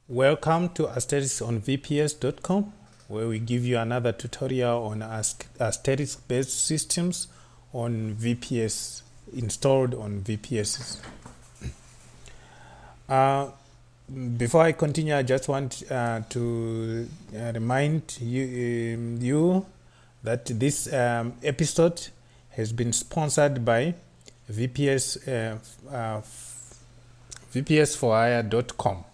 Welcome to aestheticsonvps.com, where we give you another tutorial on aesthetics-based systems on VPS, installed on VPSs. Before I continue, I just want to remind you that this episode has been sponsored by VPS4hire.com,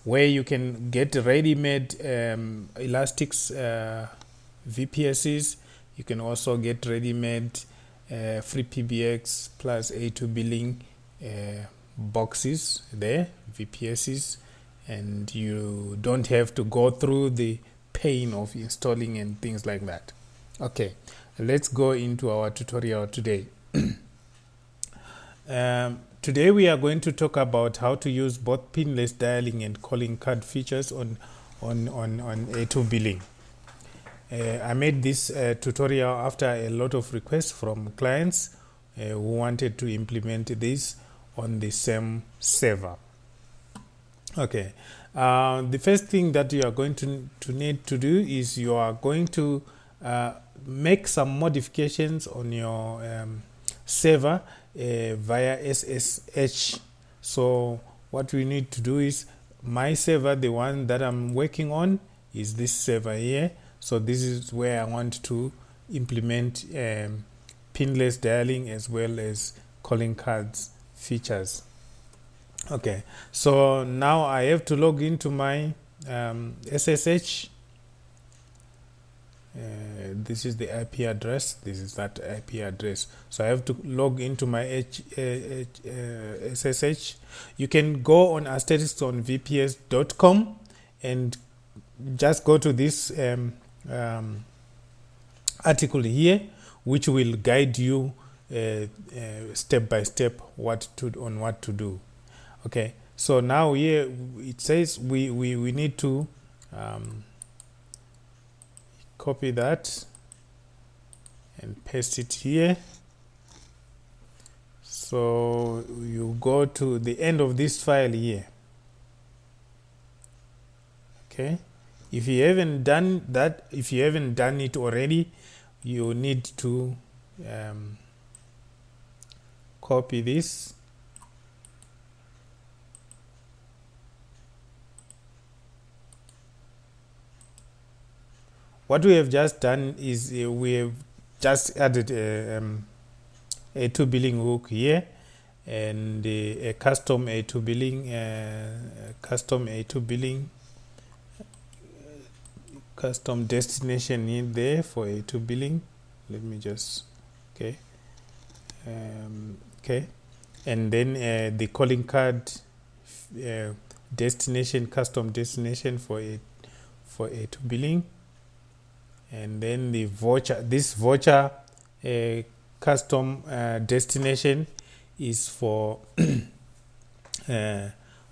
where you can get ready-made elastics VPSs. You can also get ready-made free PBX plus A2 billing boxes there, VPSs, and you don't have to go through the pain of installing and things like that. Okay, let's go into our tutorial today. Today we are going to talk about how to use both pinless dialing and calling card features on A2 billing. I made this tutorial after a lot of requests from clients who wanted to implement this on the same server. Okay, the first thing that you are going to need to do is you are going to make some modifications on your server via SSH. So what we need to do is, my server, the one that I'm working on, is this server here. So this is where I want to implement pinless dialing as well as calling cards features. Okay, so now I have to log into my SSH. This is the IP address, this is that IP address. So I have to log into my SSH. You can go on aestheticsonvps.com and just go to this article here, which will guide you step by step what to do. Okay, so now here it says we need to copy that and paste it here. So you go to the end of this file here. Okay, if you haven't done that, if you haven't done it already, you need to copy this. What we have just done is we have just added a A2 billing hook here and a custom A2 billing, custom destination in there for A2 billing. Let me just okay, and then the calling card destination, custom destination for A2 billing. And then the voucher, this voucher custom destination is for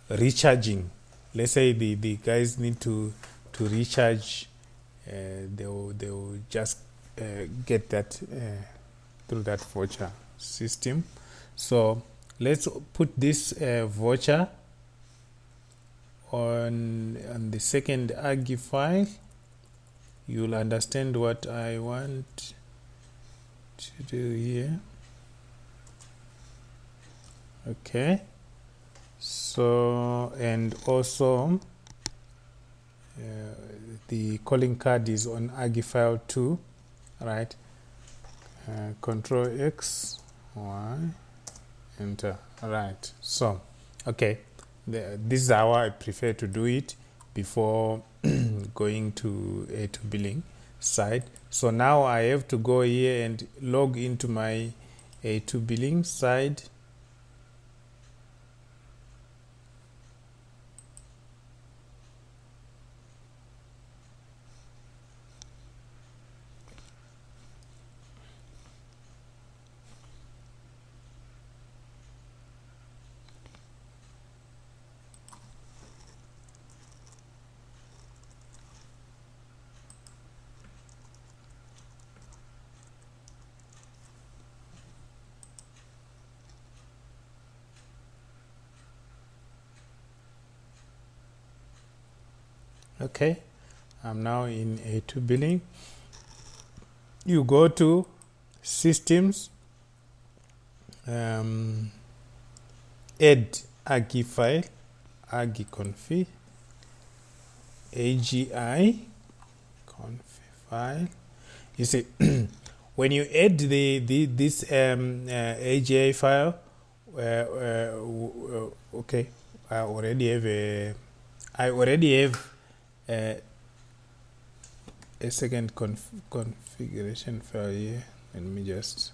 recharging. Let's say the guys need to recharge, they will just get that through that voucher system. So let's put this voucher on the second argy file. You'll understand what I want to do here. Okay, so and also the calling card is on argy file 2, right? Control X, Y, enter. Right, so okay, this is how I prefer to do it before going to A2 billing side. So now I have to go here and log into my A2 billing side. Okay, I'm now in A2 billing. You go to systems, add AGI file, AGI config, AGI config file. You see, when you add this AGI file, okay, I already have a second configuration file here. Let me just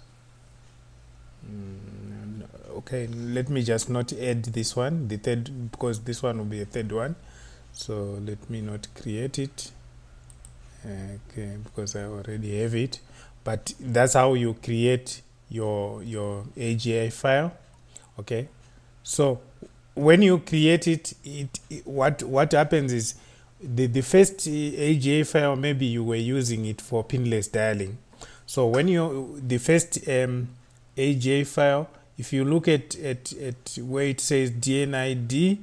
okay, let me just not add this one, the third, because this one will be a third one. So let me not create it, okay, because I already have it. But that's how you create your AGI file. Okay, so when you create it, what happens is the first AGI file, maybe you were using it for pinless dialing. So when the first AGI file, if you look at where it says DNID,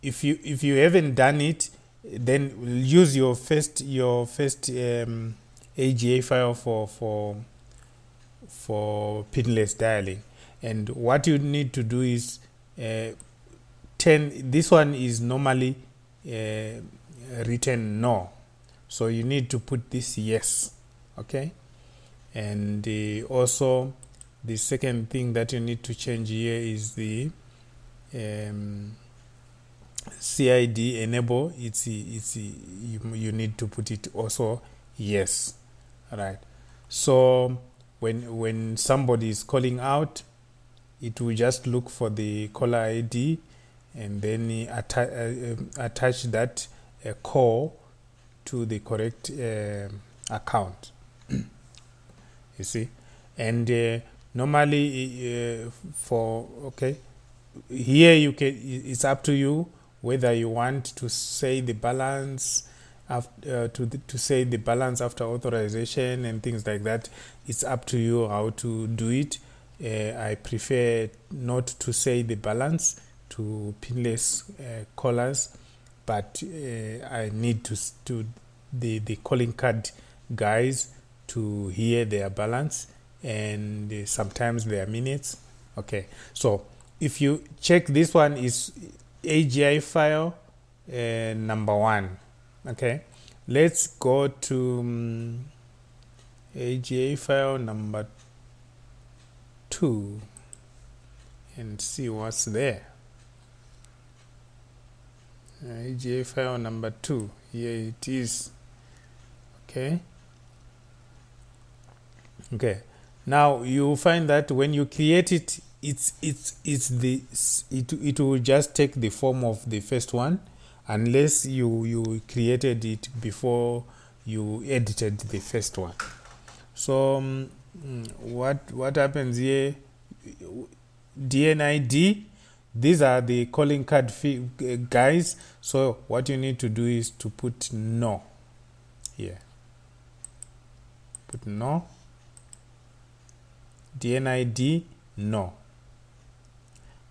if you haven't done it, then use your first AGI file for pinless dialing. And what you need to do is this one is normally written no, so you need to put this yes. Okay, and also the second thing that you need to change here is the CID enable. You need to put it also yes. All right, so when somebody is calling out, it will just look for the caller ID and then attach that call to the correct account. You see, and normally okay, here you can, it's up to you whether you want to say the balance to say the balance after authorization and things like that. It's up to you how to do it. I prefer not to say the balance to pinless callers, but I need to the calling card guys to hear their balance and sometimes their minutes. Okay, so if you check, this one is AGI file number 1. Okay, let's go to AGI file number 2 and see what's there. AGI file number 2, here it is. Okay, now you find that when you create it, it will just take the form of the first one, unless you created it before you edited the first one. So what happens here, DNID, these are the calling card guys. So what you need to do is to put no here. Put no. DNID no.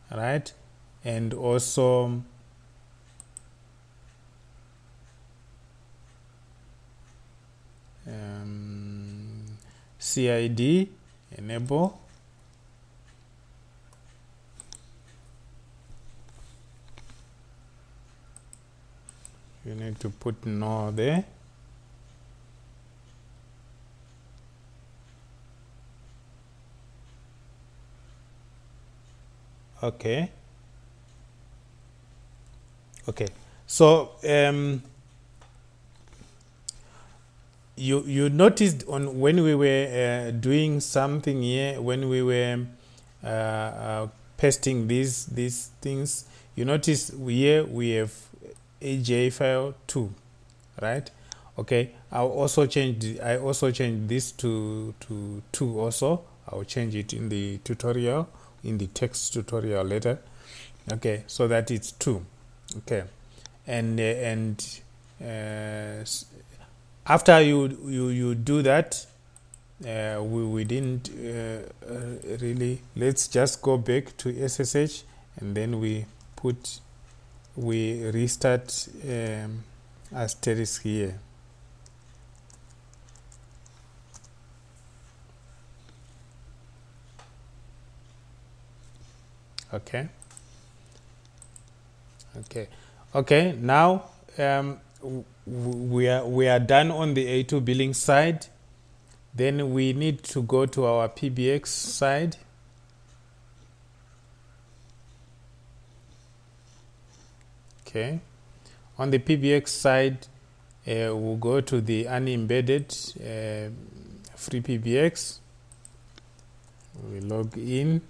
All right, and also CID enable. You need to put no there. Okay, so you noticed on when we were doing something here, when we were pasting these things, you notice here we have AGI file 2, right? Okay, I also changed this to 2 also. I'll change it in the tutorial, in the text tutorial later. Okay, so that it's 2. Okay, and after you do that, we didn't really. Let's just go back to SSH and then we we restart asterisk here. Okay. Now we are done on the A2 billing side. Then we need to go to our PBX side. Okay. On the PBX side, we'll go to the unembedded free PBX. We log in.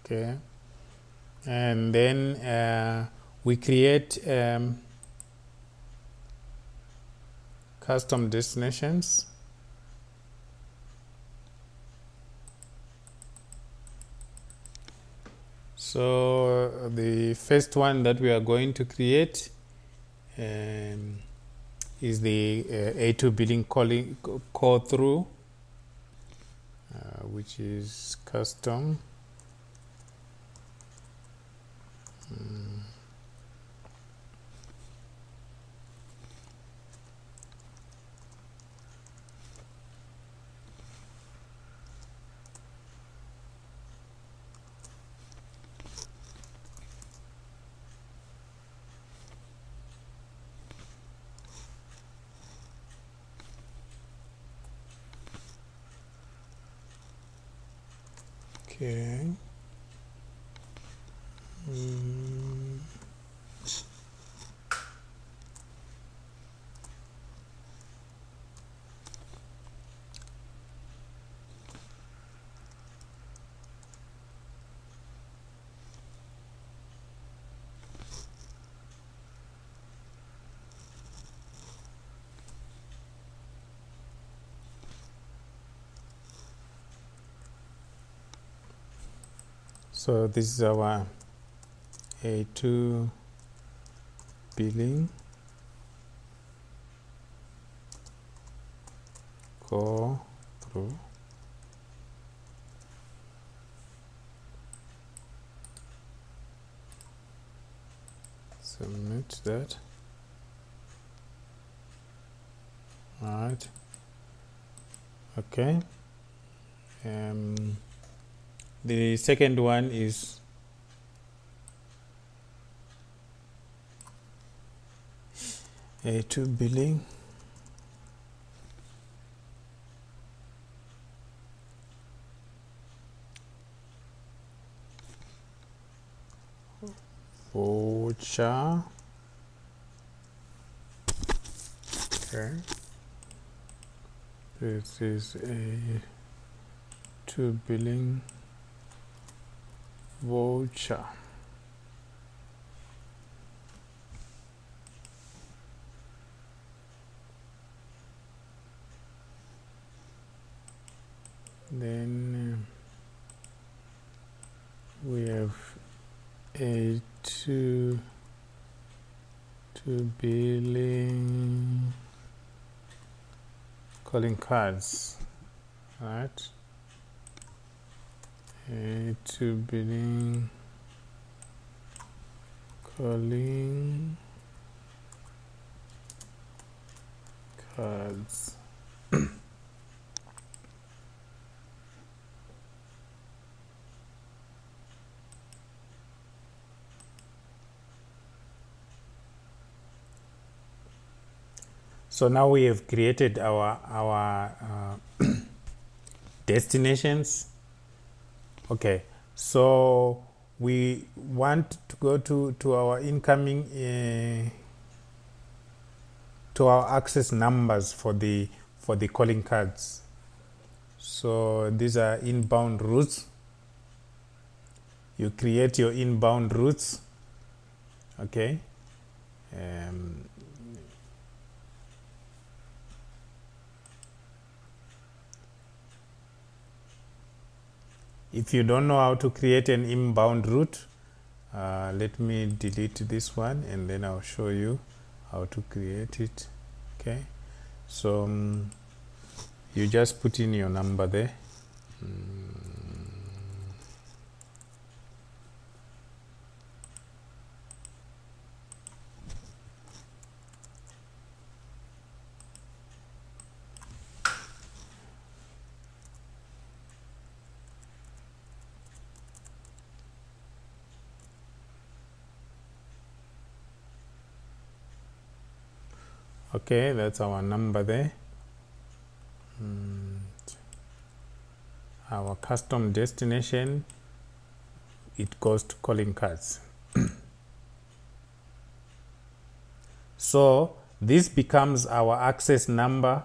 Okay. And then we create custom destinations. So the first one that we are going to create is the A2 billing call through, which is custom. Okay. So this is our A2 billing go through. Submit that. All right. Okay. The second one is A2 billing voucher. Okay. This is A2 billing voucher. Then we have A2 billing calling cards. All right. A2 billing calling cards. So now we have created our destinations. Okay, so we want to go to our incoming to our access numbers for the calling cards. So these are inbound routes. You create your inbound routes. Okay. If you don't know how to create an inbound route, let me delete this one and then I'll show you how to create it. Okay, so you just put in your number there. Okay, that's our number there. Our custom destination, it goes to calling cards. So this becomes our access number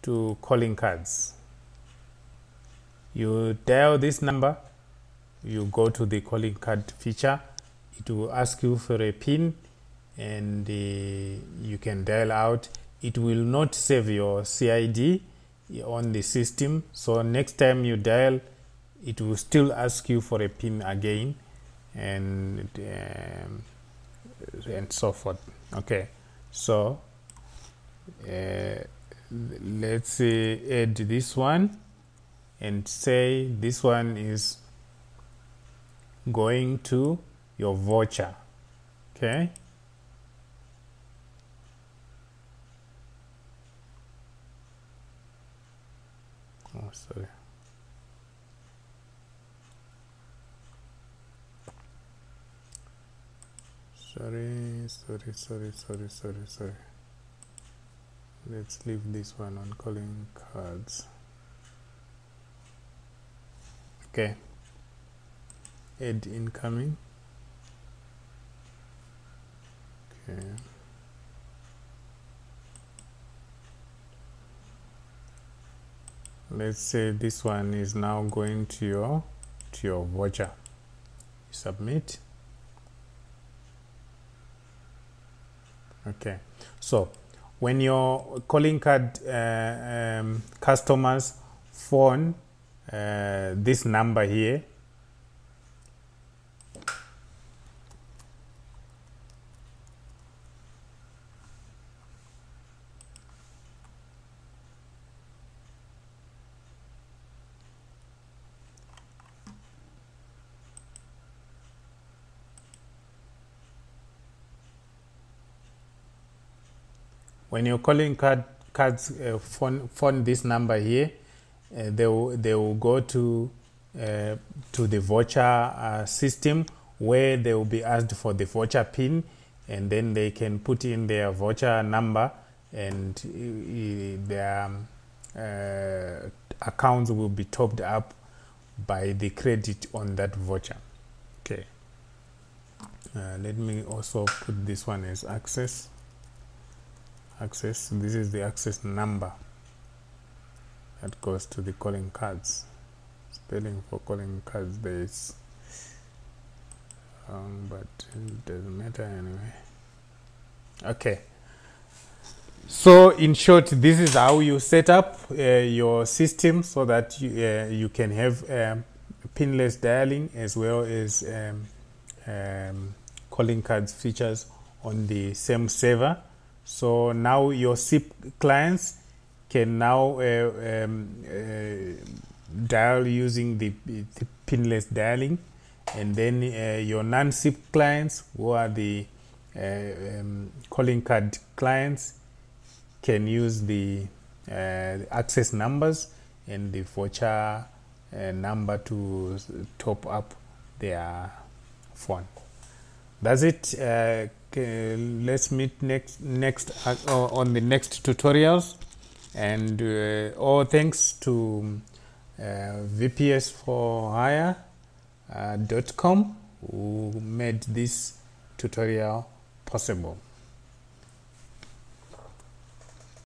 to calling cards. You dial this number, you go to the calling card feature, it will ask you for a PIN, and you can dial out. It will not save your CID on the system, so next time you dial, it will still ask you for a PIN again, and so forth. Okay, so let's add this one and say this one is going to your voucher. Okay, oh sorry, sorry. Let's leave this one on calling cards. Okay, add incoming. Okay, let's say this one is now going to your voucher. Submit. Okay, so when your calling card customers phone this number here, when your calling cards phone this number here, they will go to the voucher system, where they will be asked for the voucher PIN, and then they can put in their voucher number, and their accounts will be topped up by the credit on that voucher. Okay, let me also put this one as access. This is the access number that goes to the calling cards. Spelling for calling cards there is wrong, but it doesn't matter anyway. Okay, so in short, this is how you set up your system so that you can have pinless dialing as well as calling cards features on the same server. So now your SIP clients can now dial using the pinless dialing, and then your non-SIP clients, who are the calling card clients, can use the access numbers and the voucher number to top up their phone. That's it. Let's meet next on the next tutorials, and all thanks to VPS4Hire.com who made this tutorial possible.